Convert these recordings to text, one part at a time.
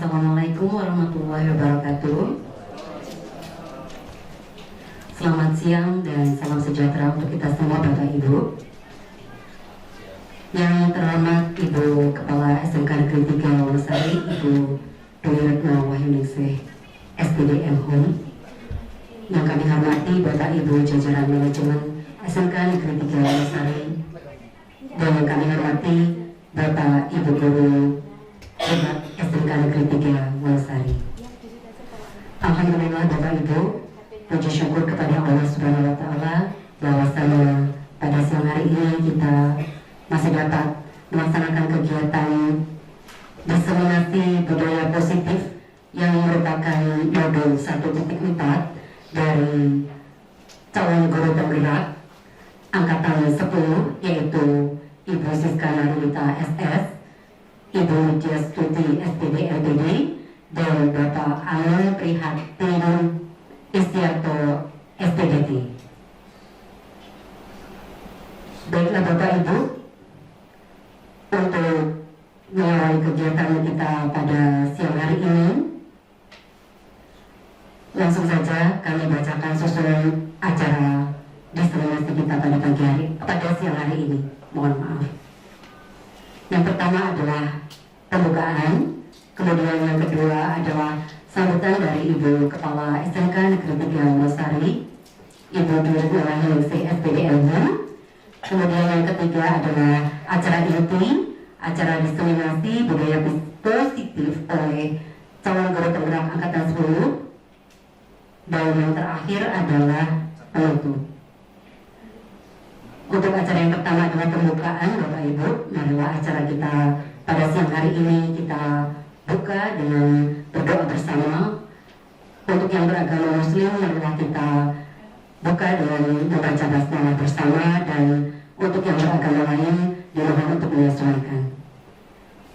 Assalamualaikum warahmatullahi wabarakatuh. Selamat siang dan salam sejahtera untuk kita semua Bapak Ibu. Yang terhormat Ibu Kepala SMK Negeri 3 Wonosari, Ibu Dwi Retno Wahyuningsih, SPD M.Hum. Yang kami hormati Bapak Ibu jajaran manajemen SMK Negeri 3 Wonosari, dan yang kami hormati Bapak Ibu Guru SMK Negeri 3 Wonosari. Alhamdulillah Bapak Ibu, puji syukur kepada Allah Subhanahu wa Ta'ala bahwasanya pada siang hari ini kita masih dapat melaksanakan kegiatan diseminasi budaya positif yang merupakan modul 1.4 dari calon guru penggerak angkatan 10, yaitu Ibu Siska Narulita SS, Ibu Widyastuti SPD LPD, dan Bapak Anil Prihatin Istiarto SPDT. Baiklah Bapak Ibu, untuk mengawali kegiatan kita pada siang hari ini, langsung saja kami bacakan susunan acara diseminasi kita pada siang hari ini. Mohon maaf. Yang pertama adalah pembukaan, kemudian yang kedua adalah sambutan dari Ibu Kepala SMK Negeri 3 Wonosari, Ibu Dwi Retno Wahyuningsih SPD M.Hum. Kemudian yang ketiga adalah acara inti, acara diseminasi budaya positif oleh calon guru penggerak angkatan 10. Dan yang terakhir adalah penutup. Untuk acara yang pertama adalah pembukaan Bapak Ibu. Marilah acara kita pada siang hari ini kita buka dengan berdoa bersama. Untuk yang beragama Muslim, marilah kita buka dengan membaca basmalah bersama, dan untuk yang beragama lain dimohon untuk menyesuaikan.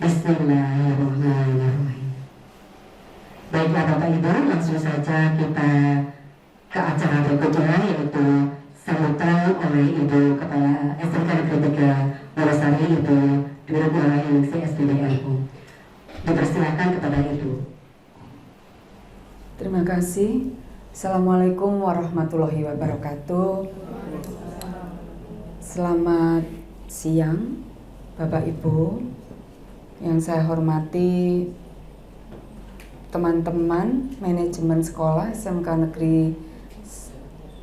Bismillahirrahmanirrahim. Baiklah Bapak Ibu, langsung saja kita ke acara berikutnya, yaitu sambutan oleh Ibu Kepala SMK Negeri 3 Wonosari, Ibu Dwi Retno Wahyuningsih SPD M.Hum. Dipersilakan kepada Ibu. Terima kasih. Assalamualaikum warahmatullahi wabarakatuh. Selamat siang Bapak Ibu. Yang saya hormati teman-teman manajemen sekolah SMK Negeri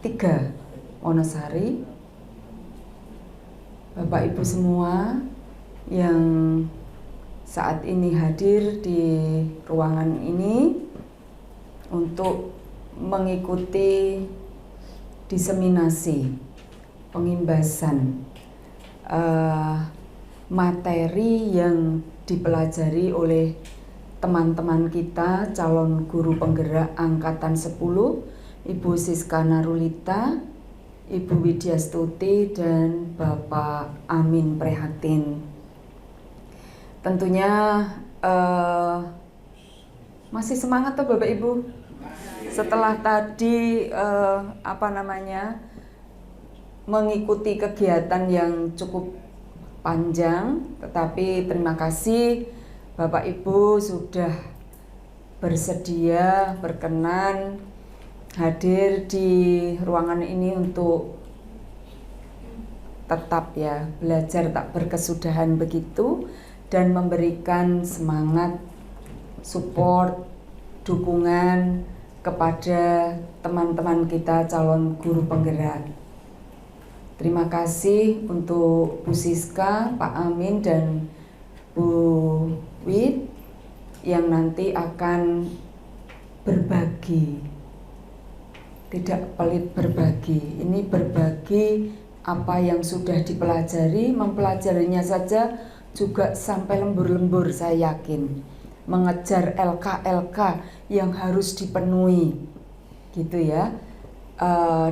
3 Wonosari, Bapak Ibu semua yang saat ini hadir di ruangan ini untuk mengikuti diseminasi pengimbasan materi yang dipelajari oleh teman-teman kita calon guru penggerak angkatan 10, Ibu Siska Narulita, Ibu Widyastuti, dan Bapak Amin Prihatin. Tentunya masih semangat tuh Bapak Ibu. Setelah tadi mengikuti kegiatan yang cukup panjang, tetapi terima kasih Bapak Ibu sudah bersedia berkenan hadir di ruangan ini untuk tetap ya belajar tak berkesudahan begitu, dan memberikan semangat, support, dukungan kepada teman-teman kita calon guru penggerak. Terima kasih untuk Bu Siska, Pak Amin, dan Bu Wid yang nanti akan berbagi. Tidak pelit berbagi, ini berbagi apa yang sudah dipelajari, mempelajarinya saja juga sampai lembur-lembur, saya yakin. Mengejar LK yang harus dipenuhi, gitu ya.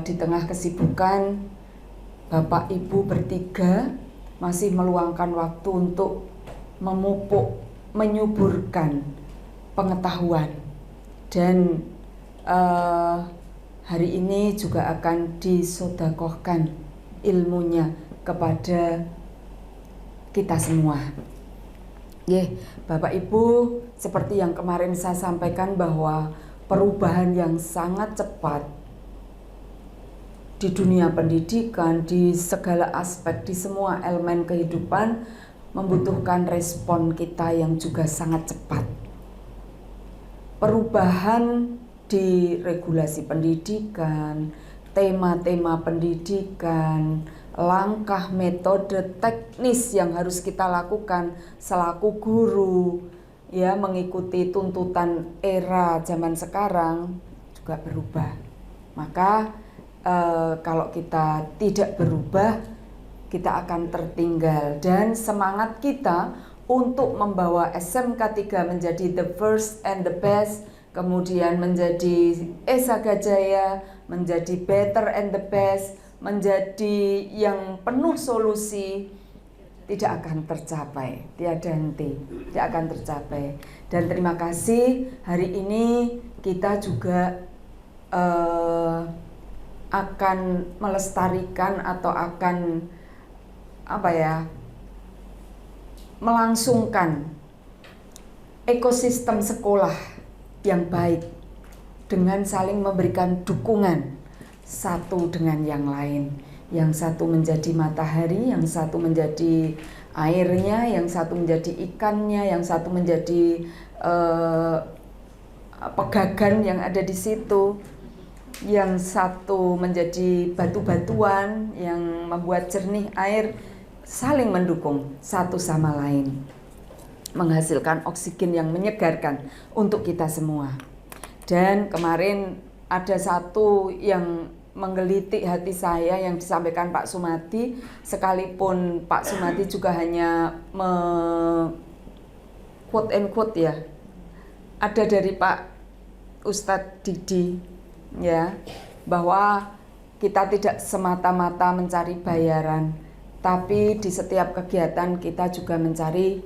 Di tengah kesibukan, Bapak Ibu bertiga masih meluangkan waktu untuk memupuk, menyuburkan pengetahuan, dan hari ini juga akan disodakohkan ilmunya kepada kita semua. Bapak Ibu, seperti yang kemarin saya sampaikan bahwa perubahan yang sangat cepat di dunia pendidikan, di segala aspek, di semua elemen kehidupan membutuhkan respon kita yang juga sangat cepat. Perubahan di regulasi pendidikan, tema-tema pendidikan, langkah, metode, teknis yang harus kita lakukan selaku guru, ya, mengikuti tuntutan era zaman sekarang juga berubah. Maka kalau kita tidak berubah, kita akan tertinggal, dan semangat kita untuk membawa SMK 3 menjadi the first and the best, kemudian menjadi Esa Gajaya, menjadi better and the best, menjadi yang penuh solusi, tidak akan tercapai, tiada henti, tidak akan tercapai. Dan terima kasih, hari ini kita juga akan melestarikan atau akan melangsungkan ekosistem sekolah yang baik dengan saling memberikan dukungan satu dengan yang lain. Yang satu menjadi matahari, yang satu menjadi airnya, yang satu menjadi ikannya, yang satu menjadi pegagan yang ada di situ, yang satu menjadi batu-batuan yang membuat jernih air, saling mendukung satu sama lain, menghasilkan oksigen yang menyegarkan untuk kita semua. Dan kemarin ada satu yang menggelitik hati saya yang disampaikan Pak Sumadi, sekalipun Pak Sumadi juga hanya quote and quote ya, ada dari Pak Ustadz Didi ya, bahwa kita tidak semata-mata mencari bayaran, tapi di setiap kegiatan kita juga mencari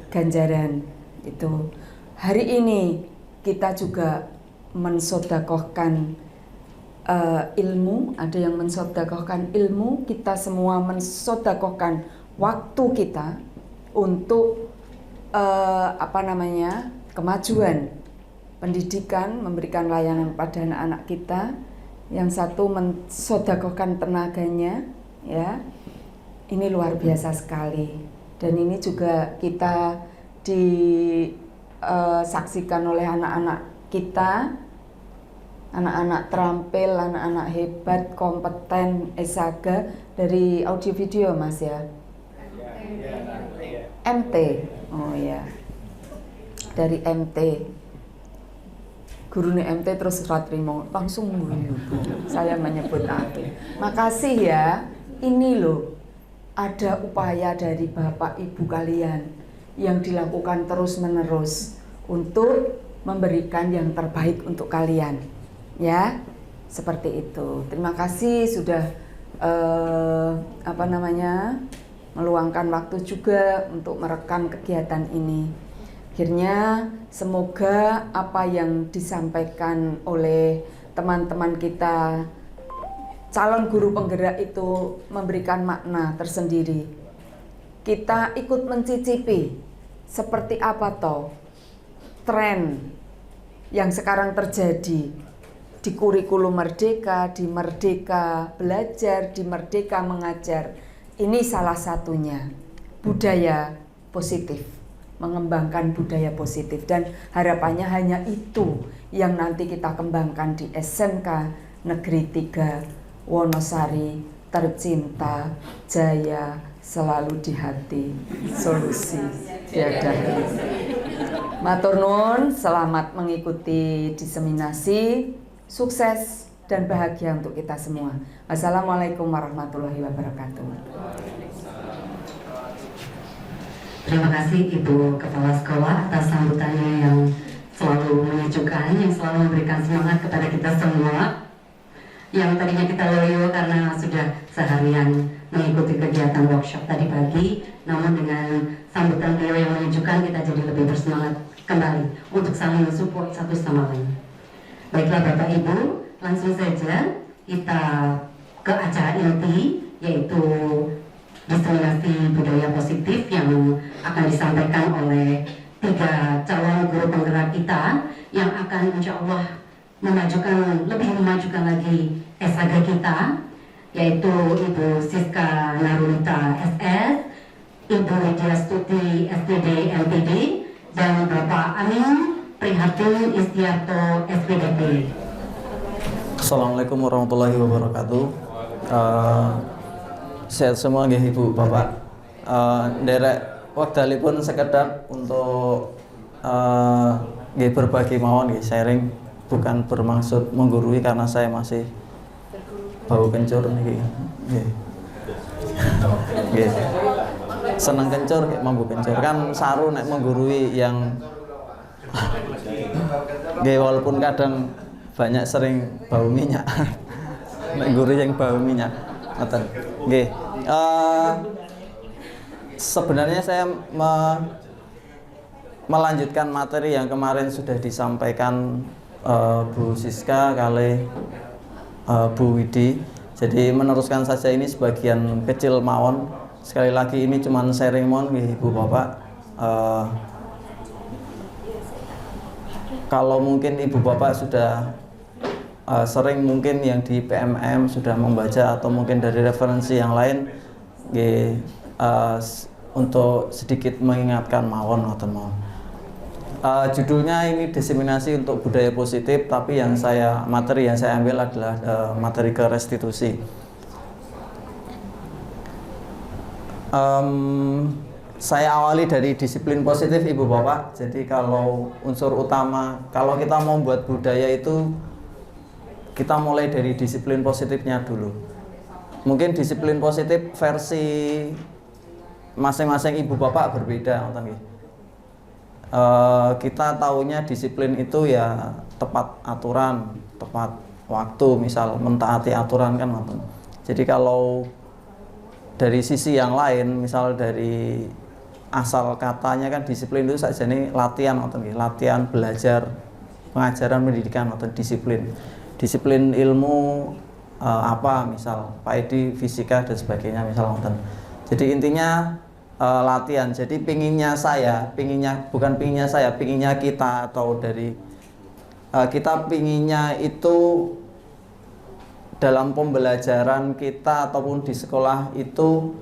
ganjaran. Itu hari ini kita juga mensodakohkan ilmu, ada yang mensodakohkan ilmu, kita semua mensodakohkan waktu kita untuk kemajuan pendidikan, memberikan layanan pada anak-anak kita. Yang satu mensodakohkan tenaganya, ya, ini luar biasa sekali. Dan ini juga kita disaksikan oleh anak-anak kita, anak-anak terampil, anak-anak hebat, kompeten, Esaga dari audio video Mas ya? MT, oh ya, dari MT. Gurunya MT terus ratrimo, langsung guyu. Saya menyebut aku. Makasih ya, ini loh, ada upaya dari Bapak Ibu kalian yang dilakukan terus-menerus untuk memberikan yang terbaik untuk kalian. Ya, seperti itu. Terima kasih sudah meluangkan waktu juga untuk merekam kegiatan ini. Akhirnya semoga apa yang disampaikan oleh teman-teman kita calon guru penggerak itu memberikan makna tersendiri. Kita ikut mencicipi seperti apa toh tren yang sekarang terjadi di kurikulum Merdeka, di Merdeka Belajar, di Merdeka Mengajar. Ini salah satunya, budaya positif, mengembangkan budaya positif, dan harapannya hanya itu yang nanti kita kembangkan di SMK Negeri 3 Wonosari tercinta, jaya selalu di hati, solusi tiada. Matur nuwun, selamat mengikuti diseminasi, sukses dan bahagia untuk kita semua. Wassalamualaikum warahmatullahi wabarakatuh. Terima kasih Ibu Kepala Sekolah atas sambutannya yang selalu menyejukkan, yang selalu memberikan semangat kepada kita semua. Yang tadinya kita loyo karena sudah seharian mengikuti kegiatan workshop tadi pagi, namun dengan sambutan beliau yang menyejukkan, kita jadi lebih bersemangat kembali untuk saling support satu sama lain. Baiklah Bapak Ibu, langsung saja kita ke acara inti, yaitu diseminasi budaya positif yang akan disampaikan oleh 3 calon guru penggerak kita yang akan insya Allah lebih memajukan lagi SHG kita, yaitu Ibu Siska Narulita SS, Ibu Widya Stuti SPD LPD, dan Bapak Amin Prihatin Istiarto SPDP. Assalamualaikum warahmatullahi wabarakatuh. Sehat semua nggih Ibu Bapak. Nderek wekdalipun sekedap untuk nggih berbagi mawon nggih sharing, bukan bermaksud menggurui karena saya masih bau kencur niki. Nggih. Nggih. Seneng kencur kayak mambu kencur kan saru nek menggurui yang nggih walaupun kadang banyak sering bau minyak. Nek gurih yang bau minyak. Ngoten. Nggih. Sebenarnya saya melanjutkan materi yang kemarin sudah disampaikan Bu Siska kali Bu Widi. Jadi meneruskan saja ini sebagian kecil mawon. Sekali lagi ini cuman sharing mawon nggih Ibu Bapak. Kalau mungkin Ibu Bapak sudah sering mungkin yang di PMM sudah membaca atau mungkin dari referensi yang lain untuk sedikit mengingatkan mawon ngoten mawon. Judulnya ini diseminasi untuk budaya positif, tapi materi yang saya ambil adalah materi ke restitusi. Saya awali dari disiplin positif Ibu Bapak. Jadi kalau unsur utama, kalau kita mau buat budaya itu kita mulai dari disiplin positifnya dulu. Mungkin disiplin positif versi masing-masing Ibu Bapak berbeda. Kita taunya disiplin itu ya tepat aturan, tepat waktu, misal mentaati aturan kan. Jadi kalau dari sisi yang lain, misal dari asal katanya kan disiplin itu saja nih latihan, latihan belajar, pengajaran pendidikan atau disiplin. Disiplin ilmu apa misal Pak Edi fisika dan sebagainya misal nonton. Jadi intinya latihan. Jadi pinginnya kita atau dari kita pinginnya itu dalam pembelajaran kita ataupun di sekolah itu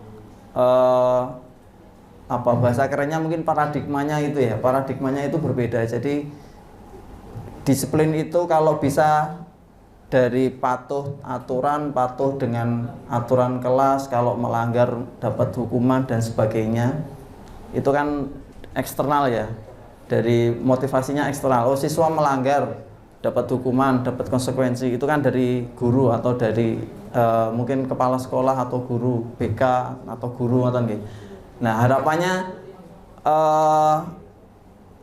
bahasa kerennya mungkin paradigmanya itu berbeda. Jadi disiplin itu kalau bisa dari patuh dengan aturan kelas, kalau melanggar dapat hukuman dan sebagainya, itu kan eksternal ya, dari motivasinya eksternal. Siswa melanggar dapat hukuman, dapat konsekuensi, itu kan dari guru atau dari mungkin kepala sekolah atau guru BK atau guru atau gitu. Nah harapannya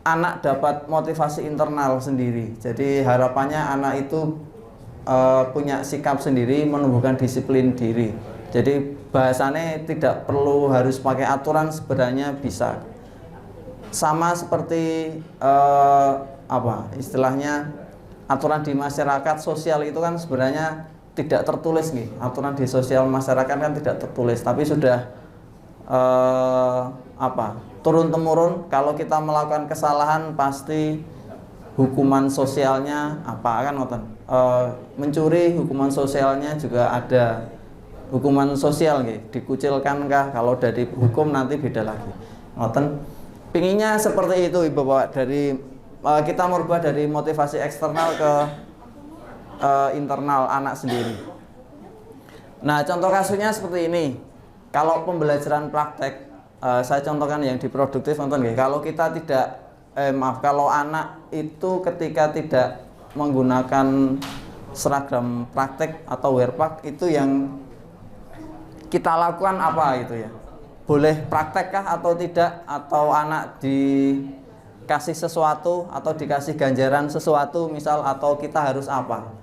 anak dapat motivasi internal sendiri. Jadi harapannya anak itu punya sikap sendiri, menumbuhkan disiplin diri. Jadi bahasannya tidak perlu harus pakai aturan, sebenarnya bisa. Sama seperti istilahnya aturan di masyarakat sosial itu kan sebenarnya tidak tertulis nih. Aturan di sosial masyarakat kan tidak tertulis, tapi sudah turun temurun. Kalau kita melakukan kesalahan pasti hukuman sosialnya kan mencuri hukuman sosialnya juga ada hukuman sosial dikucilkan kah, kalau dari hukum nanti beda lagi pinginnya seperti itu Ibu Bapak. Dari kita merubah dari motivasi eksternal ke internal anak sendiri. Nah contoh kasusnya seperti ini. Kalau pembelajaran praktek, saya contohkan yang di produktif kalau kita tidak kalau anak itu ketika tidak menggunakan seragam praktek atau wearpack, itu yang kita lakukan apa itu ya? Boleh praktek kah atau tidak? Atau anak dikasih sesuatu atau dikasih ganjaran sesuatu misal, atau kita harus apa?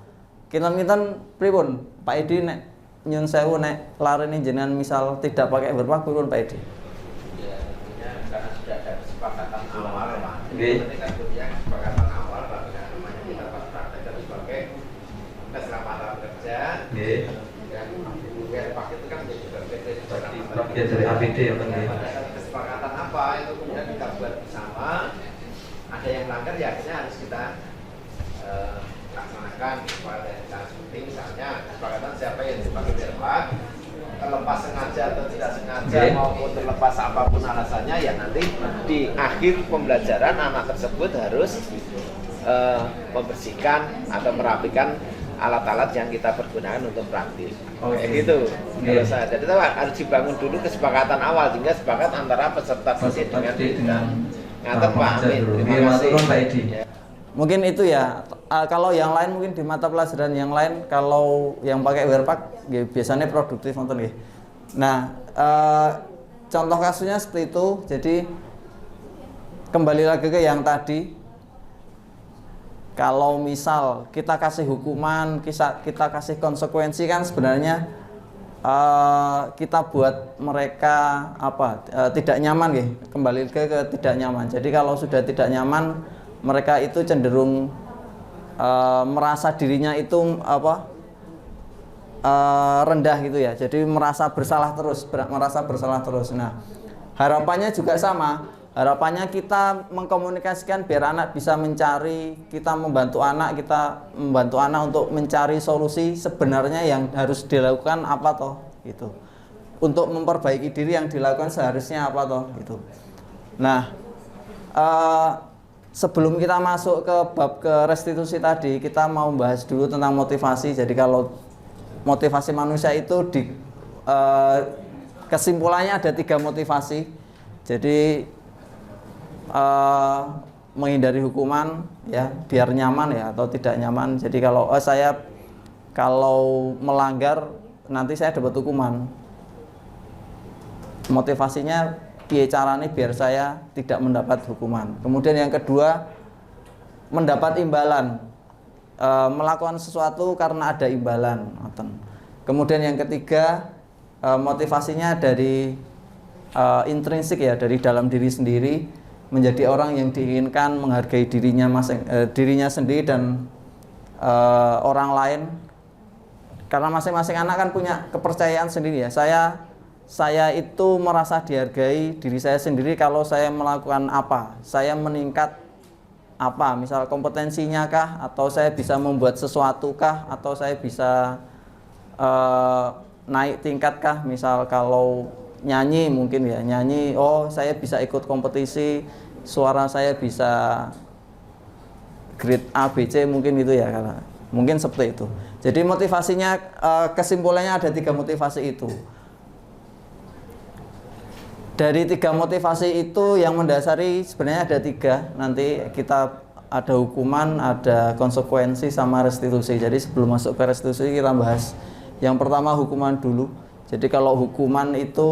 Kinten-kinten pripun Pak Edi nek nyun sewu nek larene jenengan misal tidak pakai wearpack pripun Pak Edi? Ya, karena sudah ada kesepakatan awal Pak. Nggih. Kesepakatan awal bahwa namanya kita praktek dan sebagai keselamatan kerja. Nggih. Dan wearpack itu kan juga seperti Ya dari APD ya kan. Berdasarkan kesepakatan apa itu kemudian kita buat bersama. Ada yang melanggar ya akhirnya harus kita laksanakan. Pada cara seperti misalnya kesepakatan siapa yang dipakai berapa, terlepas sengaja atau tidak sengaja maupun terlepas apapun alasannya, ya nanti di akhir pembelajaran anak tersebut harus membersihkan atau merapikan alat-alat yang kita pergunakan untuk praktis. Kayak gitu. Kalau saya, jadi itu harus dibangun dulu kesepakatan awal sehingga sepakat antara peserta didik dengan ngatur Pak Amin. Terima kasih. Mungkin itu ya. Kalau yang lain mungkin di mata pelajaran yang lain, kalau yang pakai werpak ya, biasanya produktif nonton ya. Nah, contoh kasusnya seperti itu. Jadi kembali lagi ke yang tadi. Kalau misal kita kasih hukuman, kita kasih konsekuensi kan sebenarnya kita buat mereka tidak nyaman ya. Kembali ke tidak nyaman. Jadi kalau sudah tidak nyaman, mereka itu cenderung merasa dirinya itu rendah gitu ya. Jadi merasa bersalah terus. Nah, harapannya juga sama. Harapannya kita mengkomunikasikan biar anak bisa mencari, kita membantu anak untuk mencari solusi sebenarnya yang harus dilakukan apa toh gitu. Untuk memperbaiki diri yang dilakukan seharusnya apa toh gitu. Nah, sebelum kita masuk ke bab ke restitusi tadi, kita mau bahas dulu tentang motivasi. Jadi kalau motivasi manusia itu kesimpulannya ada 3 motivasi. Jadi menghindari hukuman ya, biar nyaman ya atau tidak nyaman. Jadi kalau kalau melanggar nanti saya dapat hukuman. Motivasinya piye caranya biar saya tidak mendapat hukuman. Kemudian yang kedua, mendapat imbalan. Melakukan sesuatu karena ada imbalan. Kemudian yang ketiga, motivasinya dari intrinsik ya, dari dalam diri sendiri, menjadi orang yang diinginkan, menghargai dirinya sendiri dan orang lain. Karena masing-masing anak kan punya kepercayaan sendiri ya. Saya itu merasa dihargai diri saya sendiri kalau saya melakukan apa, saya meningkat apa, misal kompetensinya kah, atau saya bisa membuat sesuatu kah, atau saya bisa naik tingkat kah. Misal kalau nyanyi mungkin ya, nyanyi, oh saya bisa ikut kompetisi, suara saya bisa grade A, B, C mungkin itu ya, karena mungkin seperti itu. Jadi motivasinya, kesimpulannya ada 3 motivasi itu. Dari 3 motivasi itu yang mendasari sebenarnya ada 3. Nanti kita ada hukuman, ada konsekuensi, sama restitusi. Jadi sebelum masuk ke restitusi kita bahas yang pertama hukuman dulu. Jadi kalau hukuman itu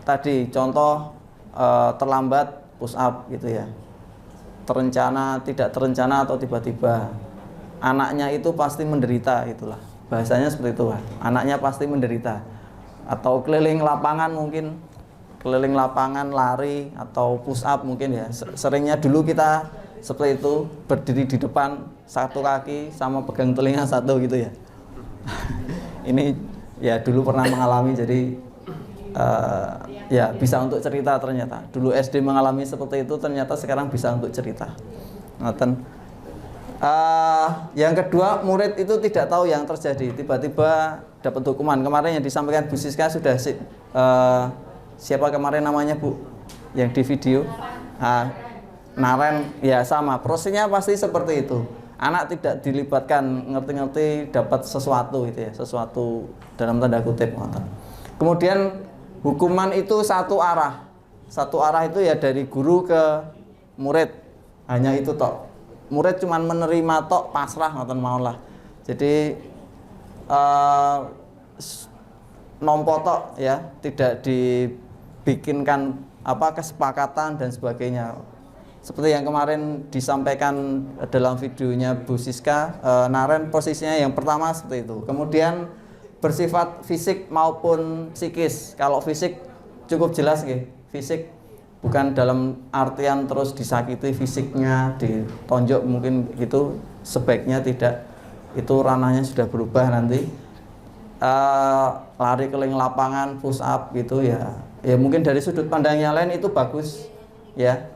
tadi contoh terlambat push up gitu ya, terencana, tidak terencana, atau tiba-tiba, anaknya itu pasti menderita, itulah bahasanya seperti itu. Anaknya pasti menderita. Atau keliling lapangan mungkin, keliling lapangan lari atau push up mungkin ya. Seringnya dulu kita seperti itu, berdiri di depan satu kaki sama pegang telinga satu gitu ya. Ini ya dulu pernah mengalami, jadi ya bisa untuk cerita ternyata. Dulu SD mengalami seperti itu, ternyata sekarang bisa untuk cerita. Yang kedua, murid itu tidak tahu yang terjadi, tiba-tiba dapat hukuman. Kemarin yang disampaikan Bu Siska sudah siapa kemarin namanya Bu yang di video? Naren, ya sama. Prosesnya pasti seperti itu. Anak tidak dilibatkan, ngerti-ngerti dapat sesuatu gitu ya, sesuatu dalam tanda kutip. Kemudian hukuman itu satu arah itu ya, dari guru ke murid, hanya itu tok. Murid cuman menerima tok, pasrah ngoten maulah. Jadi nompo tok ya, tidak dibikinkan kesepakatan dan sebagainya. Seperti yang kemarin disampaikan dalam videonya Bu Siska, Naren posisinya yang pertama seperti itu. Kemudian bersifat fisik maupun psikis. Kalau fisik cukup jelas nggih. Fisik bukan dalam artian terus disakiti fisiknya, ditonjok mungkin gitu, sebaiknya tidak. Itu ranahnya sudah berubah nanti. lari keliling lapangan, push up gitu ya. Ya mungkin dari sudut pandang yang lain itu bagus ya,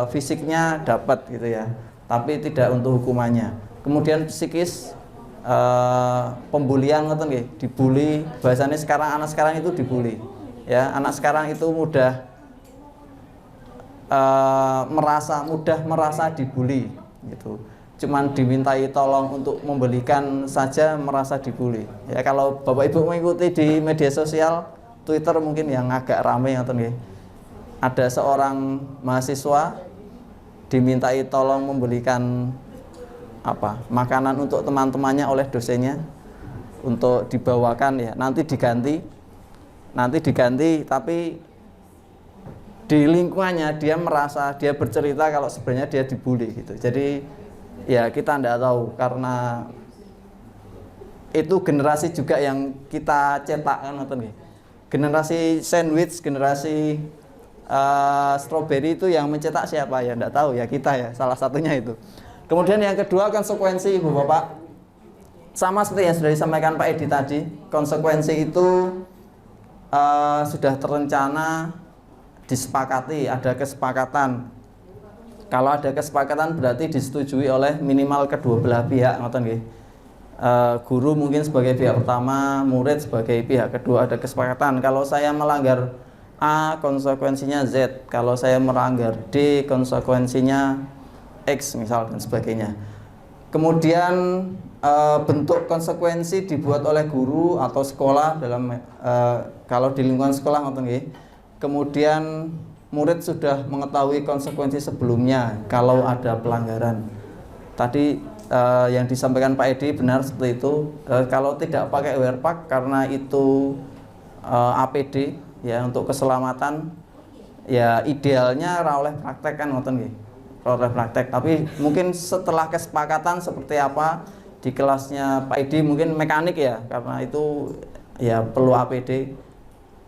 fisiknya dapat gitu ya. Tapi tidak untuk hukumannya. Kemudian psikis, pembulian ngoten nggih, dibully. Bahasanya sekarang anak sekarang itu dibully. Ya, anak sekarang itu mudah merasa dibully gitu. Cuman dimintai tolong untuk membelikan saja merasa dibully. Ya kalau Bapak Ibu mengikuti di media sosial, Twitter mungkin yang agak ramai ngoten nggih. Ada seorang mahasiswa dimintai tolong membelikan makanan untuk teman-temannya oleh dosennya untuk dibawakan ya, nanti diganti tapi di lingkungannya dia bercerita kalau sebenarnya dia dibully gitu. Jadi ya kita tidak tahu, karena itu generasi juga yang kita cetak kan, generasi sandwich, generasi strawberry itu yang mencetak siapa ya, tidak tahu ya, kita ya salah satunya itu. Kemudian yang kedua, konsekuensi Ibu Bapak, sama seperti yang sudah disampaikan Pak Edi tadi, konsekuensi itu sudah terencana, disepakati, ada kesepakatan. Kalau ada kesepakatan berarti disetujui oleh minimal kedua belah pihak, ngoten nggih. Guru mungkin sebagai pihak pertama, murid sebagai pihak kedua, ada kesepakatan. Kalau saya melanggar A, konsekuensinya Z. Kalau saya melanggar D, konsekuensinya X misal dan sebagainya. Kemudian bentuk konsekuensi dibuat oleh guru atau sekolah dalam kalau di lingkungan sekolah ngoten nggih. Kemudian murid sudah mengetahui konsekuensi sebelumnya kalau ada pelanggaran. Tadi yang disampaikan Pak Edi benar seperti itu. Kalau tidak pakai wear pack karena itu APD ya untuk keselamatan, ya idealnya ora oleh praktek kan ngoten nggih. Ora oleh praktek, tapi mungkin setelah kesepakatan seperti apa di kelasnya Pak Edi mungkin mekanik ya, karena itu ya perlu APD.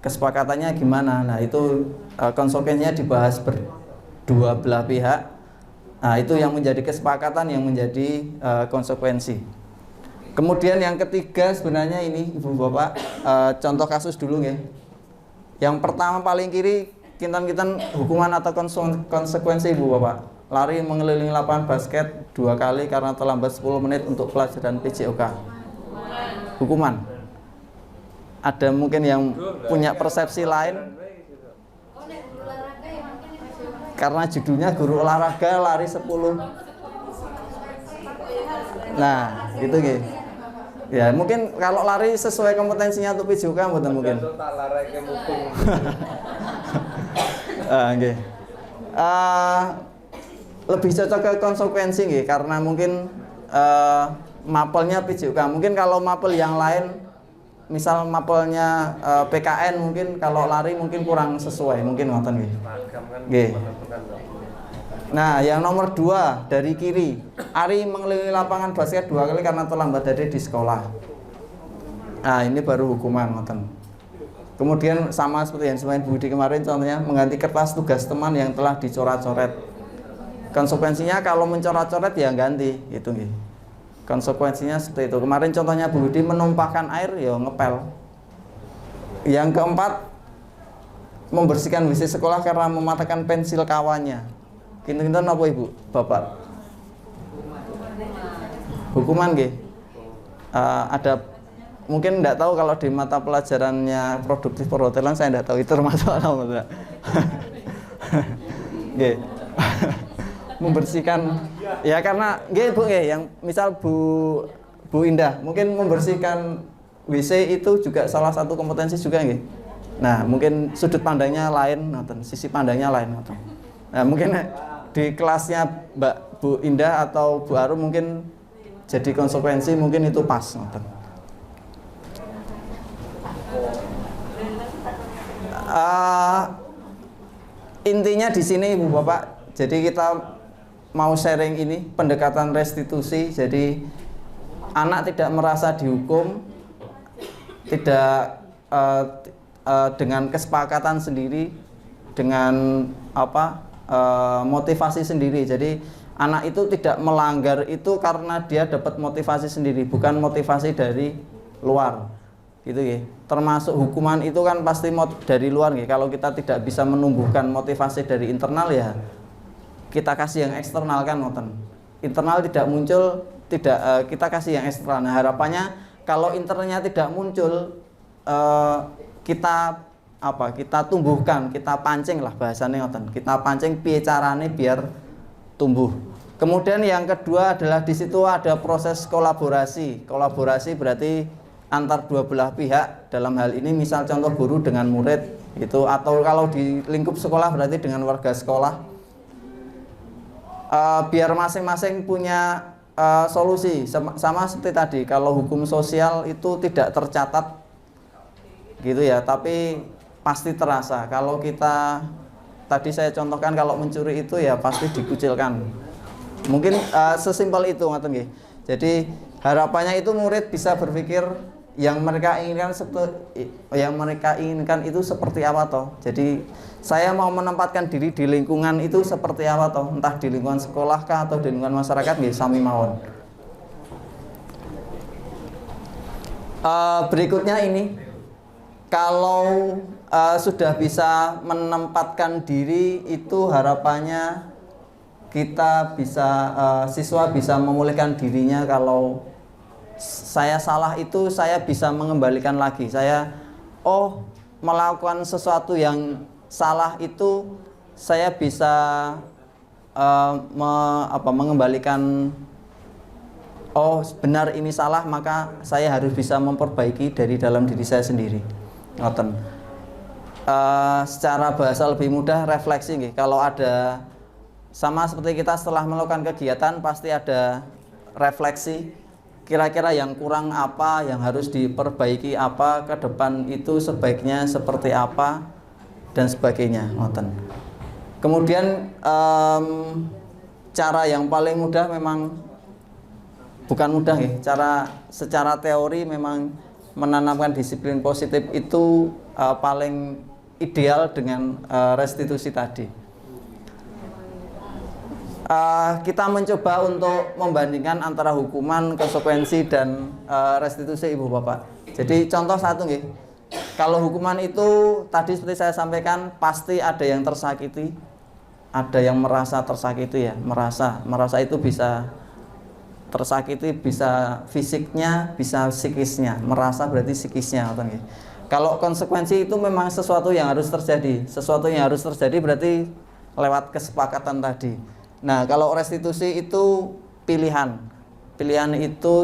Kesepakatannya gimana? Nah itu konsekuensinya dibahas berdua belah pihak. Nah itu yang menjadi kesepakatan, yang menjadi konsekuensi. Kemudian yang ketiga sebenarnya ini Ibu Bapak, contoh kasus dulu nggih. Yang pertama paling kiri, kinten-kinten hukuman atau konsekuensi Ibu Bapak. Lari mengelilingi lapangan basket 2 kali karena terlambat 10 menit untuk pelajaran PJOK. Hukuman. Ada mungkin yang punya persepsi lain, karena judulnya guru olahraga lari 10. Nah gitu gitu ya, mungkin kalau lari sesuai kompetensinya untuk PJOK mungkin lebih cocok ke konsekuensi nggih, karena mungkin mapelnya PJOK. Mungkin kalau mapel yang lain, misal mapelnya PKN, mungkin kalau lari mungkin kurang sesuai, mungkin ngoten nggih. Nggih. Nah, yang nomor 2 dari kiri, Ari mengelilingi lapangan basket 2 kali karena terlambat hadir di sekolah. Nah, ini baru hukuman ngoten. Kemudian sama seperti yang semain Budi kemarin, contohnya mengganti kertas tugas teman yang telah dicoret-coret. Konsekuensinya kalau mencoret-coret ya ganti, gitu nggih. Konsekuensinya seperti itu. Kemarin contohnya Bu Budi menumpahkan air, ya ngepel. Yang keempat, membersihkan WC sekolah karena mematahkan pensil kawannya. Kinten-kinten apa Ibu, Bapak? Hukuman nggih. Ada mungkin enggak tahu kalau di mata pelajarannya produktif perhotelan, saya enggak tahu itu termasuk apa enggak. Nggih. Membersihkan ya, karena nggih Bu nggih, yang misal Bu Indah mungkin membersihkan WC itu juga salah satu kompetensi juga nggih. Nah, mungkin sudut pandangnya lain ngoten, sisi pandangnya lain ngoten. Nah, mungkin di kelasnya Mbak Bu Indah atau Bu Arum mungkin jadi konsekuensi, mungkin itu pas ngoten. Intinya di sini Ibu Bapak, jadi kita mau sharing ini pendekatan restitusi. Jadi anak tidak merasa dihukum, tidak dengan kesepakatan sendiri, dengan motivasi sendiri. Jadi anak itu tidak melanggar itu karena dia dapat motivasi sendiri, bukan motivasi dari luar. gitu ya. Termasuk hukuman itu kan pasti dari luar ya. Kalau kita tidak bisa menumbuhkan motivasi dari internal ya kita kasih yang eksternal kan ngoten. Internal tidak muncul, kita kasih yang eksternal. Nah, harapannya kalau internalnya tidak muncul kita tumbuhkan, kita pancing lah bahasanya ngoten. Kita pancing piye carane biar tumbuh. Kemudian yang kedua adalah di situ ada proses kolaborasi. Kolaborasi berarti antar dua belah pihak, dalam hal ini misal contoh guru dengan murid gitu, atau kalau di lingkup sekolah berarti dengan warga sekolah. Biar masing-masing punya solusi sama seperti tadi. Kalau hukum sosial itu tidak tercatat gitu ya, tapi pasti terasa. Kalau kita tadi saya contohkan kalau mencuri itu ya pasti dikucilkan. Mungkin sesimpel itu ngoten nggih. Jadi harapannya itu murid bisa berpikir yang mereka inginkan itu seperti apa toh. Jadi saya mau menempatkan diri di lingkungan itu seperti apa toh, entah di lingkungan sekolah kah atau di lingkungan masyarakat nggih sami mawon. Berikutnya ini kalau sudah bisa menempatkan diri itu harapannya kita bisa siswa bisa memulihkan dirinya. Kalau saya salah itu saya bisa mengembalikan lagi. Saya melakukan sesuatu yang salah itu saya bisa mengembalikan, benar ini salah, maka saya harus bisa memperbaiki dari dalam diri saya sendiri. Ngoten. Secara bahasa lebih mudah refleksi nggih. Kalau ada sama seperti kita setelah melakukan kegiatan pasti ada refleksi. Kira-kira yang kurang apa, yang harus diperbaiki apa, ke depan itu sebaiknya seperti apa dan sebagainya. Ngoten. Kemudian cara yang paling mudah memang bukan mudah ya. Secara teori memang menanamkan disiplin positif itu paling ideal dengan restitusi tadi. Kita mencoba untuk membandingkan antara hukuman, konsekuensi dan restitusi Ibu Bapak. Jadi contoh satu nggih. Kalau hukuman itu tadi seperti saya sampaikan pasti ada yang tersakiti, ada yang merasa tersakiti ya, merasa itu bisa tersakiti, bisa fisiknya, bisa psikisnya. Merasa berarti psikisnya, nggih. Kalau konsekuensi itu memang sesuatu yang harus terjadi. Sesuatu yang harus terjadi berarti lewat kesepakatan tadi. Nah, kalau restitusi itu pilihan. Pilihan itu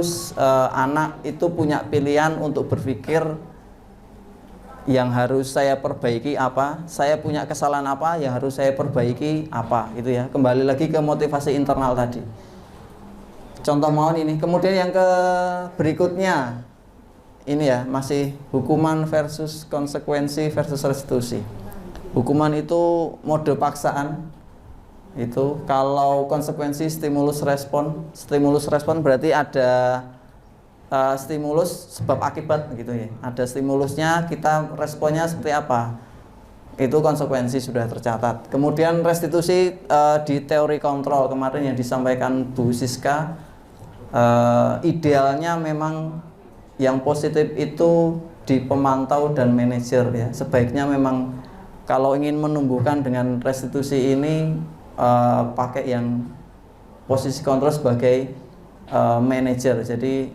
anak itu punya pilihan untuk berpikir yang harus saya perbaiki apa, saya punya kesalahan apa, yang harus saya perbaiki apa, gitu ya. Kembali lagi ke motivasi internal tadi. Contoh mohon ini. Kemudian yang berikutnya ini ya, masih hukuman versus konsekuensi versus restitusi. Hukuman itu mode paksaan. Itu kalau konsekuensi stimulus respon berarti ada stimulus sebab akibat gitu ya. Ada stimulusnya, kita responnya seperti apa, itu konsekuensi sudah tercatat. Kemudian restitusi di teori kontrol kemarin yang disampaikan Bu Siska, idealnya memang yang positif itu di pemantau dan manajer ya. Sebaiknya memang kalau ingin menumbuhkan dengan restitusi ini pakai yang posisi kontrol sebagai manajer. Jadi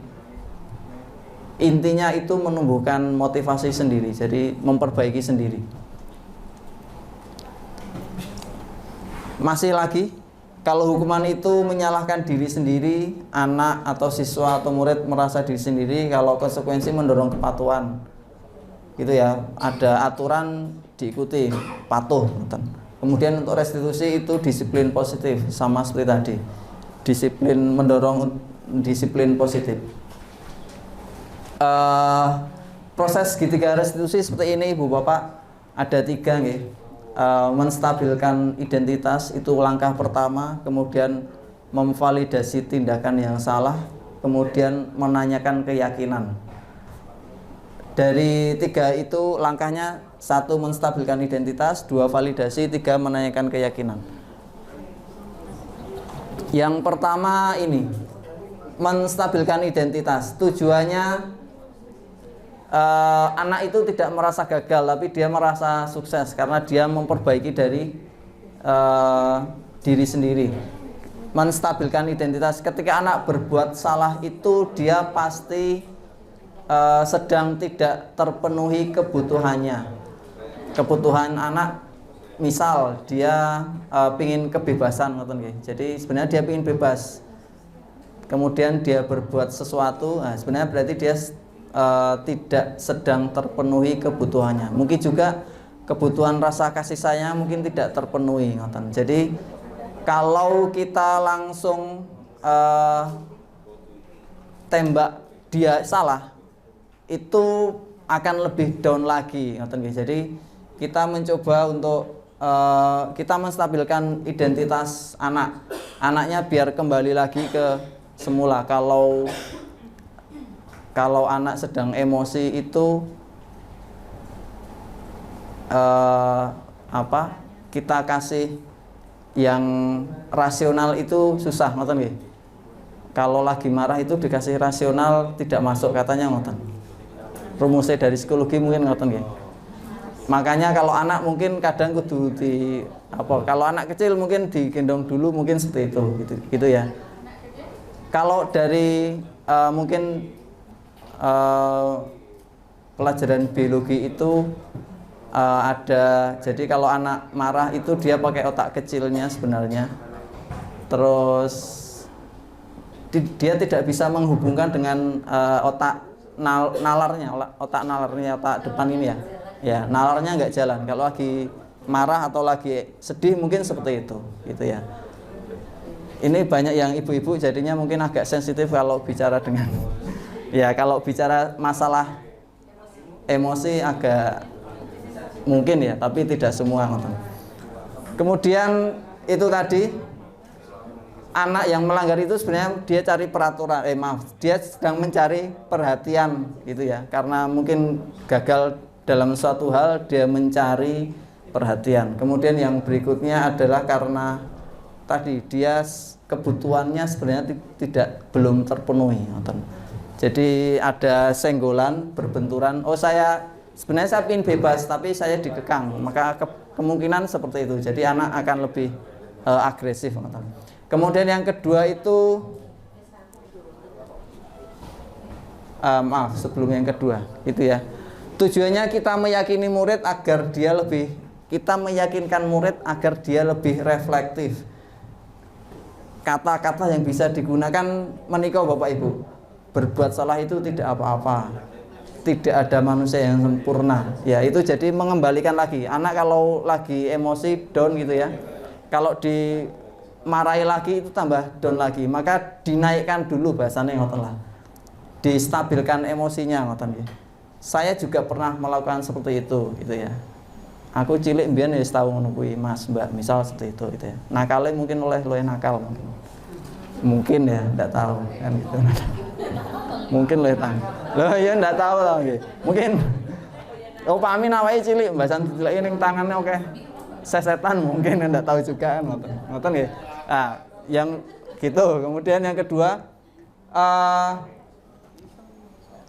intinya itu menumbuhkan motivasi sendiri, jadi memperbaiki sendiri. Masih lagi, kalau hukuman itu menyalahkan diri sendiri, anak atau siswa atau murid merasa diri sendiri. Kalau konsekuensi mendorong kepatuhan, gitu ya, ada aturan diikuti, patuh. Kemudian untuk restitusi itu disiplin positif, sama seperti tadi. Disiplin mendorong disiplin positif. Proses segitiga restitusi seperti ini Ibu Bapak, ada 3 nggih. Menstabilkan identitas itu langkah pertama, kemudian memvalidasi tindakan yang salah, kemudian menanyakan keyakinan. Dari 3 itu langkahnya: 1 menstabilkan identitas, 2 validasi, 3 menanyakan keyakinan. Yang pertama ini menstabilkan identitas, tujuannya anak itu tidak merasa gagal, tapi dia merasa sukses karena dia memperbaiki dari diri sendiri, menstabilkan identitas. Ketika anak berbuat salah itu dia pasti sedang tidak terpenuhi kebutuhannya. Kebutuhan anak, misal dia pingin kebebasan, jadi sebenarnya dia pingin bebas. Kemudian dia berbuat sesuatu, nah sebenarnya berarti dia tidak sedang terpenuhi kebutuhannya. Mungkin juga kebutuhan rasa kasih sayang mungkin tidak terpenuhi. Jadi kalau kita langsung tembak dia salah, itu akan lebih down lagi. Jadi kita mencoba untuk kita menstabilkan identitas anaknya biar kembali lagi ke semula. Kalau anak sedang emosi itu kita kasih yang rasional itu susah, kalau lagi marah itu dikasih rasional tidak masuk katanya, rumusnya dari psikologi mungkin, makanya kalau anak mungkin kadang kudu kalau anak kecil mungkin digendong dulu, mungkin seperti itu gitu ya. Kalau dari mungkin pelajaran biologi itu ada, jadi kalau anak marah itu dia pakai otak kecilnya sebenarnya, terus dia tidak bisa menghubungkan dengan otak nalarnya, otak depan ini ya nalarnya nggak jalan. Kalau lagi marah atau lagi sedih mungkin seperti itu gitu ya. Ini banyak yang ibu-ibu jadinya mungkin agak sensitif kalau bicara dengan ya, kalau bicara masalah emosi agak mungkin ya, tapi tidak semua. Kemudian itu tadi anak yang melanggar itu sebenarnya dia cari peraturan, dia sedang mencari perhatian gitu ya, karena mungkin gagal dalam suatu hal dia mencari perhatian. Kemudian yang berikutnya adalah karena tadi dia kebutuhannya sebenarnya belum terpenuhi. Jadi ada senggolan, berbenturan. Sebenarnya saya ingin bebas, tapi saya dikekang. Maka kemungkinan seperti itu. Jadi anak akan lebih agresif. Kemudian yang kedua itu, sebelum yang kedua itu ya, tujuannya kita meyakini murid agar dia lebih, kita meyakinkan murid agar dia lebih reflektif. Kata-kata yang bisa digunakan menika Bapak Ibu, berbuat salah itu tidak apa-apa, tidak ada manusia yang sempurna. Ya itu jadi mengembalikan lagi. Anak kalau lagi emosi down gitu ya, kalau dimarahi lagi itu tambah down lagi, maka dinaikkan dulu bahasanya, distabilkan emosinya. Saya juga pernah melakukan seperti itu gitu ya. Aku cilik mbiyen wis tau ngono kuwi, Mas, Mbak, misal seperti itu gitu ya. Nakale mungkin oleh nakal mungkin ya, enggak tahu kan gitu. Mungkin oleh tang. Loh ya enggak tahu lah nggih. Mungkin Pak Amin awake cilik mbasan dileki ning tangannya oke. Sesetan mungkin enggak tahu juga kan ngoten nggih. Nah, yang gitu. Kemudian yang kedua,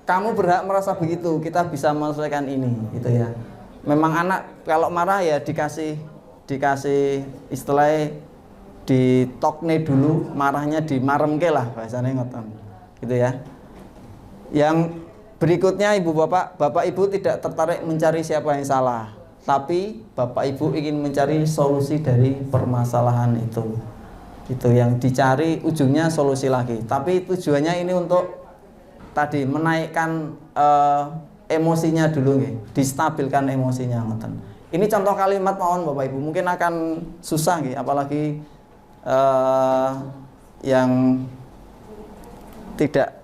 kamu berhak merasa begitu, kita bisa menyelesaikan ini gitu ya. Memang anak kalau marah ya dikasih istilahnya ditokne dulu, marahnya dimaremke lah bahasanya ngoten gitu ya. Yang berikutnya Ibu Bapak Ibu tidak tertarik mencari siapa yang salah, tapi Bapak Ibu ingin mencari solusi dari permasalahan itu. Itu yang dicari, ujungnya solusi lagi. Tapi tujuannya ini untuk tadi menaikkan emosinya dulu nih, distabilkan emosinya. Ini contoh kalimat mohon Bapak Ibu, mungkin akan susah nih, apalagi yang tidak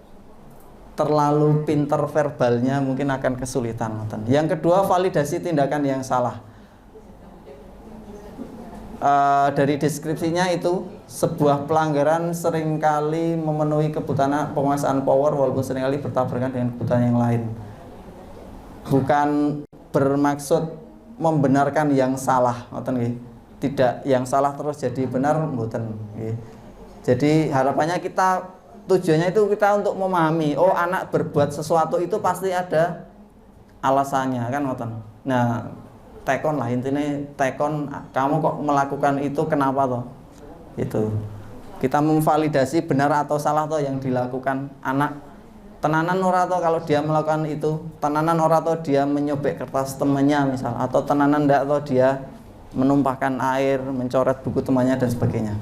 terlalu pinter verbalnya mungkin akan kesulitan. Yang kedua, validasi tindakan yang salah. Dari deskripsinya itu sebuah pelanggaran seringkali memenuhi kebutuhan penguasaan power walaupun seringkali bertabrakan dengan kebutuhan yang lain. Bukan bermaksud membenarkan yang salah, tidak yang salah terus jadi benar, mboten. Jadi harapannya tujuannya itu kita untuk memahami, oh anak berbuat sesuatu itu pasti ada alasannya kan ngoten. Nah, tekon lah intinya, tekon kamu kok melakukan itu kenapa toh? Itu. Kita memvalidasi benar atau salah toh yang dilakukan anak. Tenanan ora toh kalau dia melakukan itu, tenanan ora toh dia menyobek kertas temannya misal, atau tenanan ndak toh dia menumpahkan air, mencoret buku temannya dan sebagainya.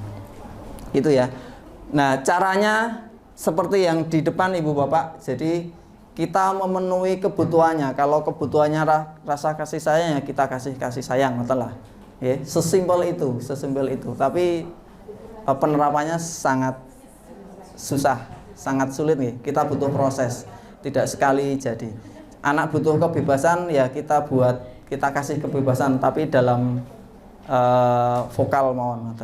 Itu ya. Nah, caranya seperti yang di depan Ibu Bapak. Jadi kita memenuhi kebutuhannya. Kalau kebutuhannya rasa kasih sayang, ya kita kasih sayang, betul lah. Ya, sesimpel itu. Tapi penerapannya sangat susah, sangat sulit nih. Kita butuh proses, tidak sekali jadi. Anak butuh kebebasan, ya kita kasih kebebasan, tapi dalam vokal mohon.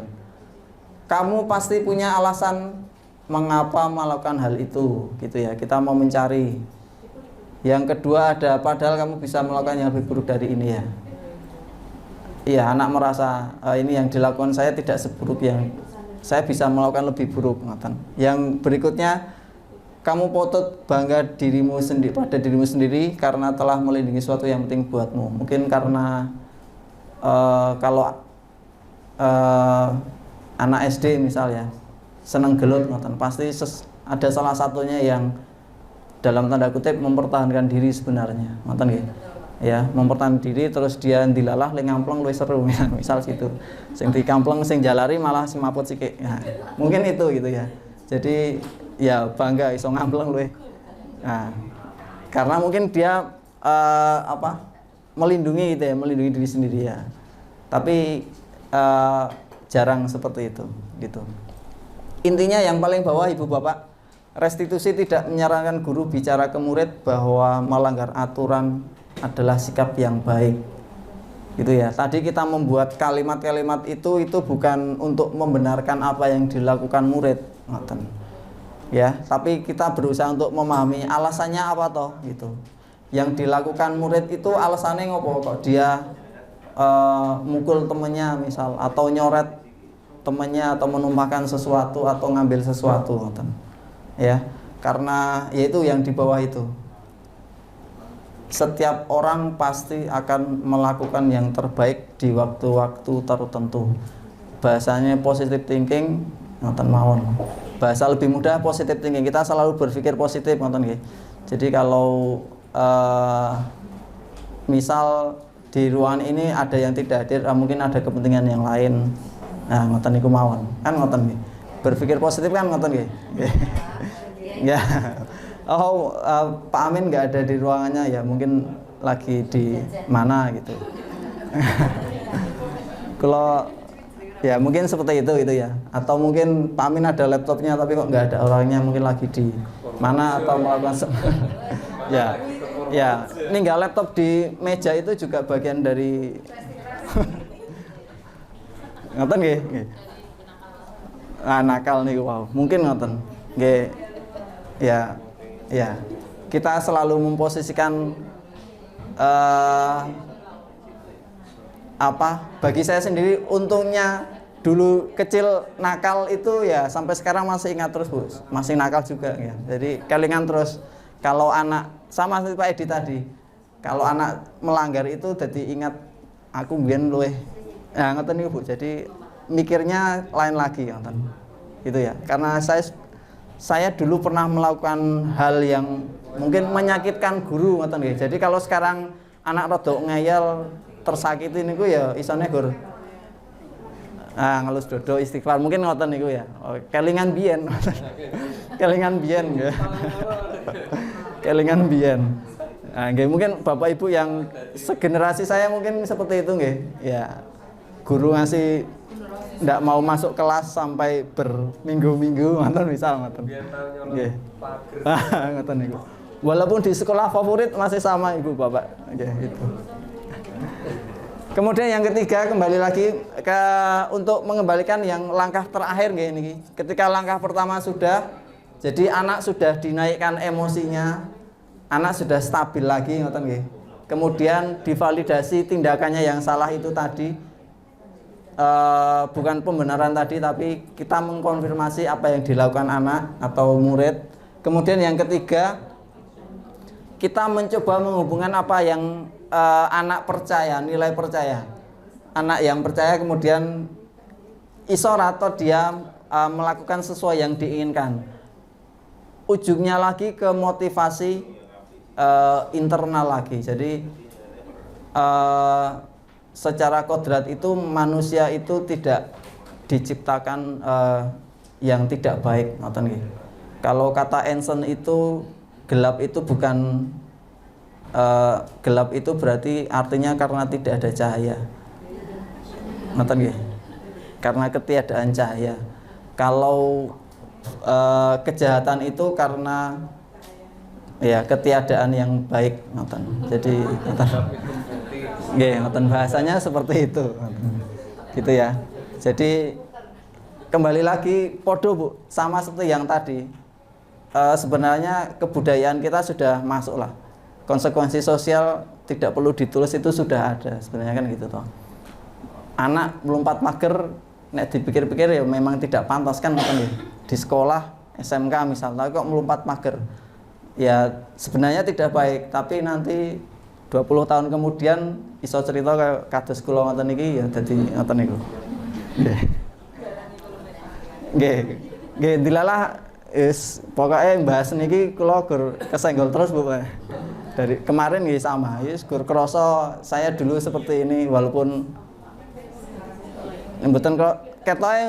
Kamu pasti punya alasan mengapa melakukan hal itu, gitu ya. Kita mau mencari. Yang kedua ada, padahal kamu bisa melakukan yang lebih buruk dari ini ya. Iya, anak merasa ini yang dilakukan saya tidak seburuk yang saya bisa melakukan lebih buruk. Yang berikutnya, kamu patut bangga pada dirimu sendiri karena telah melindungi sesuatu yang penting buatmu. Mungkin karena kalau anak SD misalnya seneng gelut, pasti ada salah satunya yang dalam tanda kutip mempertahankan diri sebenarnya, ya, mempertahankan diri terus dia dilalah le ngampleng luwih seru misal situ. Sing dikampleng sing jalari malah semaput sikik. Nah, mungkin itu gitu ya. Jadi ya bangga iso ngampleng luwih. Nah, karena mungkin dia melindungi gitu ya, melindungi diri sendiri ya. Tapi jarang seperti itu gitu. Intinya yang paling bawah Ibu Bapak, restitusi tidak menyarankan guru bicara ke murid bahwa melanggar aturan adalah sikap yang baik. Gitu ya. Tadi kita membuat kalimat-kalimat itu bukan untuk membenarkan apa yang dilakukan murid, ya, tapi kita berusaha untuk memahami alasannya apa toh gitu. Yang dilakukan murid itu alasannya ngopo kok dia mukul temennya misal, atau nyoret temennya, atau menumpahkan sesuatu atau ngambil sesuatu, ya, karena yaitu yang di bawah itu. Setiap orang pasti akan melakukan yang terbaik di waktu-waktu tertentu. Bahasanya positive thinking, mawon. Bahasa lebih mudah positive thinking. Kita selalu berpikir positif, Jadi kalau misal di ruangan ini ada yang tidak hadir, mungkin ada kepentingan yang lain. Nah, ngoten niku mawon. Kan ngoten nggih. Berpikir positif kan ngoten nggih. Ya. Oh, Pak Amin nggak ada di ruangannya ya, mungkin lagi di mana gitu. Kalau ya mungkin seperti itu gitu ya. Atau mungkin Pak Amin ada laptopnya tapi kok nggak ada orangnya, mungkin lagi di mana atau melakukan ya. Ya, ninggal laptop di meja itu juga bagian dari ngoten nggih. Nakal niku wow. Mungkin ngoten. Nggih. Ya. Ya, kita selalu memposisikan bagi saya sendiri untungnya dulu kecil nakal itu ya sampai sekarang masih ingat terus Bu, masih nakal juga ya. Jadi kelingan terus. Kalau anak sama seperti Pak Edi tadi, kalau anak melanggar itu jadi ingat aku mbiyen luweh. Nah, ngoten niku Bu. Jadi mikirnya lain lagi ngoten. Gitu ya. Karena saya dulu pernah melakukan hal yang mungkin menyakitkan guru ngoten nggih. Jadi kalau sekarang anak rodok ngeyel tersakiti niku ya isone gur ngelus dodo istighfar mungkin ngoten niku ya. Kelingan biyen. Kelingan biyen nggih. Kelingan biyen. Nah, nggih mungkin Bapak Ibu yang segenerasi saya mungkin seperti itu nggih. Ya. Guru ngasih ndak mau masuk kelas sampai berminggu-minggu, ngoten misal ngoten. Nggih. Ngoten niku. Walaupun di sekolah favorit masih sama Ibu Bapak. Nggih, itu. Kemudian yang ketiga kembali lagi untuk mengembalikan yang langkah terakhir nggih niki. Ketika langkah pertama sudah, jadi anak sudah dinaikkan emosinya, anak sudah stabil lagi ngoten nggih. Kemudian divalidasi tindakannya yang salah itu tadi. Bukan pembenaran tadi, tapi kita mengkonfirmasi apa yang dilakukan anak atau murid. Kemudian yang ketiga, kita mencoba menghubungkan apa yang anak percaya, nilai percaya. Anak yang percaya kemudian isyarat atau dia melakukan sesuai yang diinginkan. Ujungnya lagi ke motivasi internal lagi. Jadi secara kodrat itu manusia itu tidak diciptakan yang tidak baik, ngoten nggih. Kalau kata Einstein itu gelap itu bukan gelap itu berarti artinya karena tidak ada cahaya. Ngoten nggih. Karena ketiadaan cahaya. Kalau kejahatan itu karena ya ketiadaan yang baik, ngoten. Jadi ngoten. Nggih, ngoten bahasanya seperti itu. Gitu ya. Jadi kembali lagi podo Bu, sama seperti yang tadi. Sebenarnya kebudayaan kita sudah masuk lah. Konsekuensi sosial tidak perlu ditulis itu sudah ada sebenarnya kan gitu toh. Anak melompat mager nek dipikir-pikir ya memang tidak pantas kan di sekolah SMK misalnya kok melompat mager. Ya sebenarnya tidak baik, tapi nanti 20 tahun kemudian iso cerita kayak kados kula ngoten niki ya dadi ngoten niku. Nggih. Nggih. Nggih dilalah wis pokoke bahas niki kula gur kesenggol terus Bu. Dari kemarin nggih sama, wis gur krasa saya dulu seperti ini walaupun mboten kok ketoke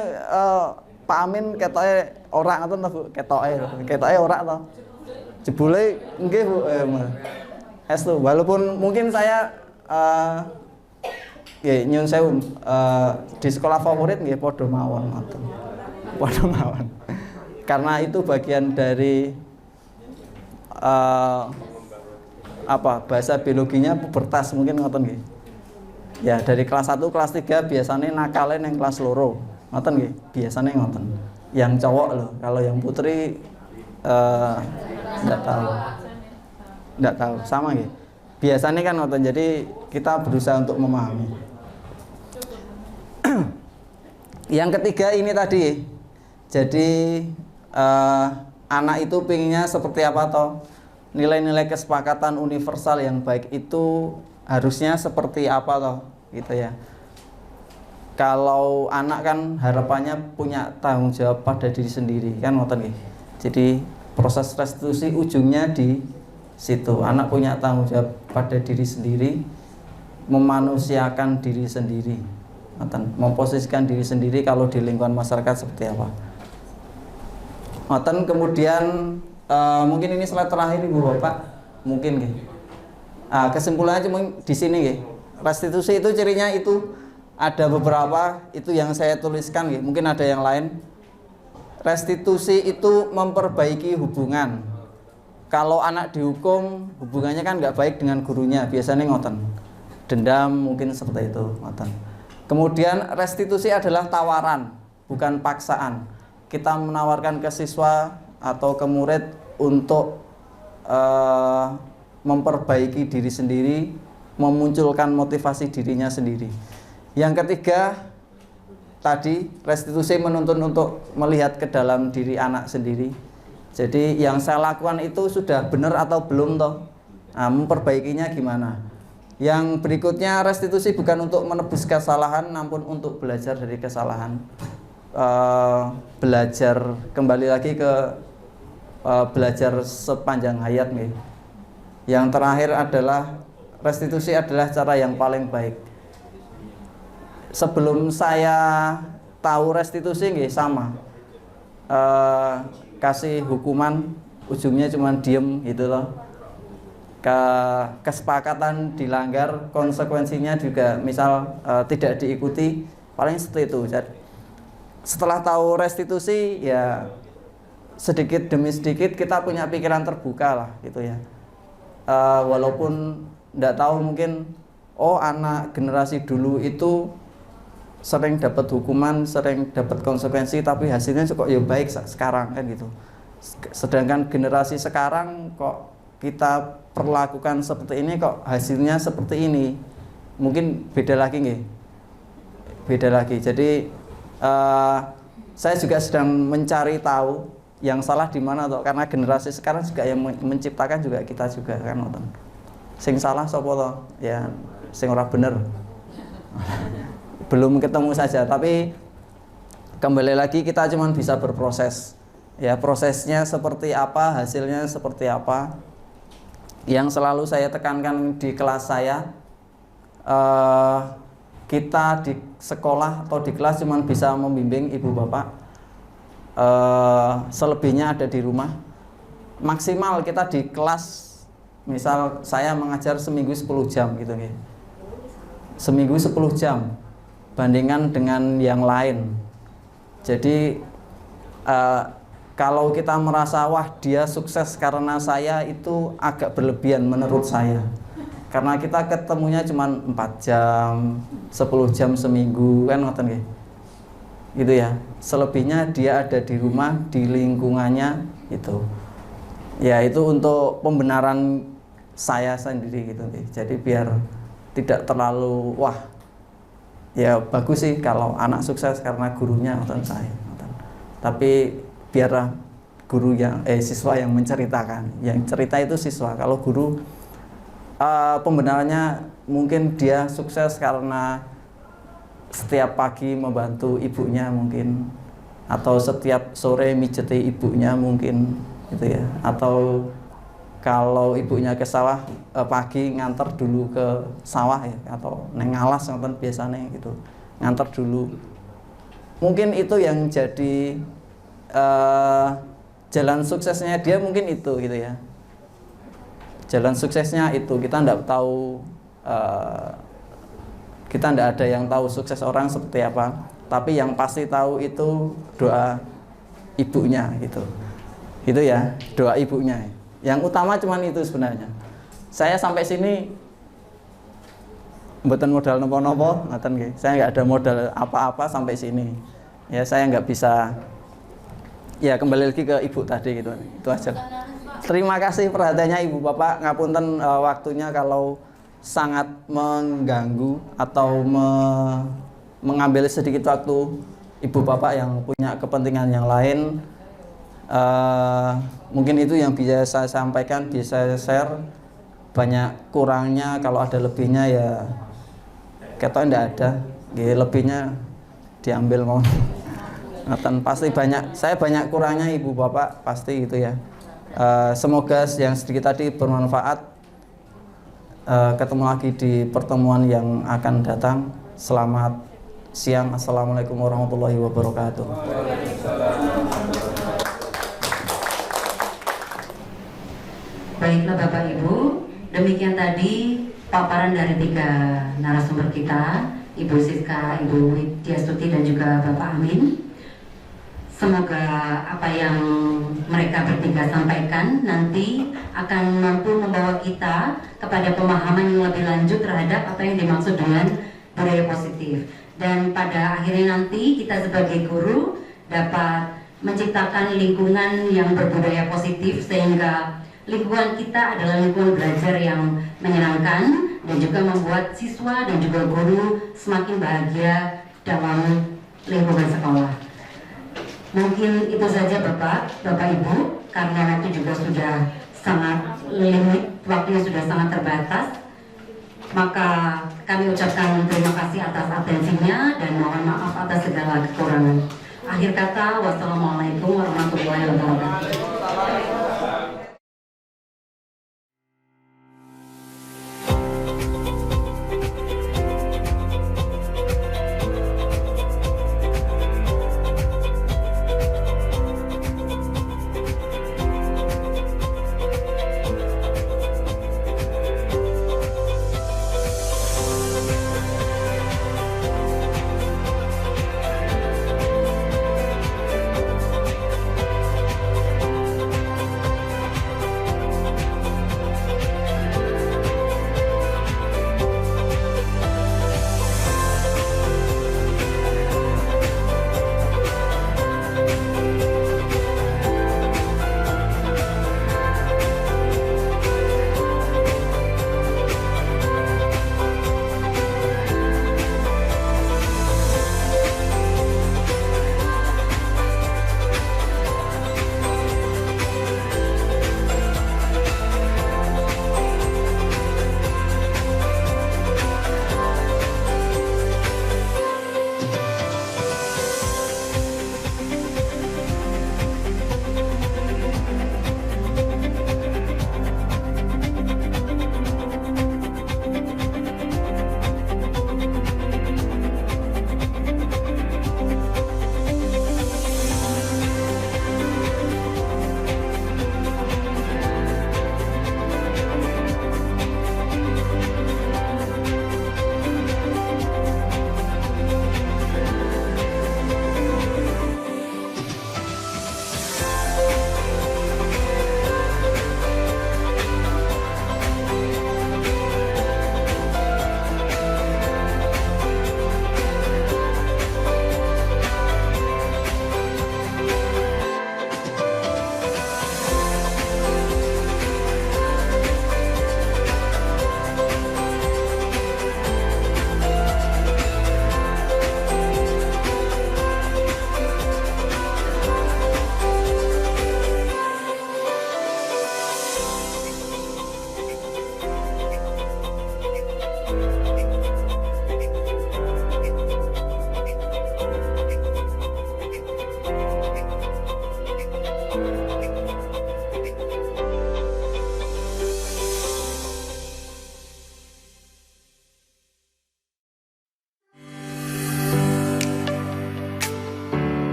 Pak Amin ketoke ora ngoten to Bu, ketoke ora to. Jebule nggih Bu, estu walaupun mungkin saya nggih nyun sewu di sekolah favorit nggih padha mawon ngoten. Padha mawon. Karena itu bagian dari bahasa biologinya pubertas mungkin ngoten nggih. Ya dari kelas 1 kelas 3 biasanya nakale yang kelas loro. Ngoten nggih, biasanya ngoten. Yang cowok loh, kalau yang putri enggak tahu. Enggak tahu, sama nggih. Biasanya kan ngoten. Jadi kita berusaha untuk memahami. Yang ketiga ini tadi. Jadi anak itu pinginnya seperti apa toh? Nilai-nilai kesepakatan universal yang baik itu harusnya seperti apa toh gitu ya. Kalau anak kan harapannya punya tanggung jawab pada diri sendiri kan ngoten nggih. Jadi proses restitusi ujungnya di situ. Anak punya tanggung jawab pada diri sendiri, memanusiakan diri sendiri. Ngoten, memposisikan diri sendiri kalau di lingkungan masyarakat seperti apa. Ngoten kemudian mungkin ini slide terakhir Ibu Bapak, mungkin nggih. Kesimpulannya cuma di sini nggih. Restitusi itu cirinya itu ada beberapa, itu yang saya tuliskan nggih. Mungkin ada yang lain. Restitusi itu memperbaiki hubungan. Kalau anak dihukum, hubungannya kan nggak baik dengan gurunya, biasanya ngoten. Dendam mungkin seperti itu, ngoten. Kemudian restitusi adalah tawaran, bukan paksaan. Kita menawarkan ke siswa atau ke murid untuk memperbaiki diri sendiri, memunculkan motivasi dirinya sendiri. Yang ketiga, tadi restitusi menuntun untuk melihat ke dalam diri anak sendiri. Jadi yang saya lakukan itu sudah benar atau belum toh? Memperbaikinya gimana? Yang berikutnya restitusi bukan untuk menebus kesalahan, namun untuk belajar dari kesalahan. Belajar kembali lagi ke belajar sepanjang hayat nih. Yang terakhir adalah restitusi adalah cara yang paling baik. Sebelum saya tahu restitusi nggih sama. Kasih hukuman ujungnya cuma diem gitu loh. Kesepakatan dilanggar, konsekuensinya juga misal tidak diikuti, paling seperti itu. Jadi, setelah tahu restitusi ya sedikit demi sedikit kita punya pikiran terbuka lah gitu ya. Walaupun tidak tahu mungkin anak generasi dulu itu sering dapat hukuman, sering dapat konsekuensi, tapi hasilnya kok ya baik sekarang kan gitu. Sedangkan generasi sekarang kok kita perlakukan seperti ini, kok hasilnya seperti ini. Mungkin beda lagi nggih. Beda lagi. Jadi saya juga sedang mencari tahu yang salah di mana toh? Karena generasi sekarang juga yang menciptakan juga kita juga kan ngoten. Sing salah sapa toh? Ya sing ora bener. Belum ketemu saja, tapi kembali lagi kita cuma bisa berproses. Ya, prosesnya seperti apa, hasilnya seperti apa. Yang selalu saya tekankan di kelas saya, kita di sekolah atau di kelas cuma bisa membimbing ibu bapak, selebihnya ada di rumah. Maksimal kita di kelas, misal saya mengajar seminggu 10 jam gitu ya. Seminggu 10 jam bandingkan dengan yang lain. Jadi kalau kita merasa wah dia sukses karena saya, itu agak berlebihan menurut saya. Karena kita ketemunya cuma 4 jam, 10 jam seminggu kan ngoten nggih. Gitu ya. Selebihnya dia ada di rumah, di lingkungannya itu. Ya itu untuk pembenaran saya sendiri gitu nggih. Jadi biar tidak terlalu wah ya bagus sih kalau anak sukses karena gurunya ngoten saya. Tapi biarlah guru yang siswa yang menceritakan. Yang cerita itu siswa. Kalau guru pembenarannya mungkin dia sukses karena setiap pagi membantu ibunya mungkin, atau setiap sore mijeti ibunya mungkin gitu ya, atau kalau ibunya ke sawah pagi nganter dulu ke sawah ya, atau neng alas nonton biasanya gitu nganter dulu, mungkin itu yang jadi jalan suksesnya dia, mungkin itu gitu ya. Jalan suksesnya itu kita tidak tahu, kita tidak ada yang tahu sukses orang seperti apa, tapi yang pasti tahu itu doa ibunya gitu ya, doa ibunya yang utama cuman itu sebenarnya. Saya sampai sini mboten modal nopo-nopo, saya nggak ada modal apa-apa sampai sini ya. Saya nggak bisa ya, kembali lagi ke ibu tadi gitu, itu aja. Terima kasih perhatiannya ibu bapak, ngapunten waktunya kalau sangat mengganggu atau mengambil sedikit waktu ibu bapak yang punya kepentingan yang lain. Mungkin itu yang bisa saya sampaikan, bisa saya share. Banyak kurangnya, kalau ada lebihnya ya ketoknya ndak ada, lebihnya diambil mau. Pasti banyak, saya banyak kurangnya ibu bapak pasti gitu ya. Semoga yang sedikit tadi bermanfaat. Ketemu lagi di pertemuan yang akan datang. Selamat siang. Assalamualaikum warahmatullahi wabarakatuh. Baiklah Bapak Ibu, demikian tadi paparan dari 3 narasumber kita, Ibu Siska, Ibu Widyastuti dan juga Bapak Amin. Semoga apa yang mereka bertiga sampaikan nanti akan mampu membawa kita kepada pemahaman yang lebih lanjut terhadap apa yang dimaksud dengan budaya positif. Dan pada akhirnya nanti kita sebagai guru dapat menciptakan lingkungan yang berbudaya positif, sehingga lingkungan kita adalah lingkungan belajar yang menyenangkan dan juga membuat siswa dan juga guru semakin bahagia dalam lingkungan sekolah. Mungkin itu saja Bapak Ibu, karena waktu juga sudah sangat limit, waktunya sudah sangat terbatas. Maka kami ucapkan terima kasih atas atensinya dan mohon maaf atas segala kekurangan. Akhir kata, wassalamualaikum warahmatullahi wabarakatuh.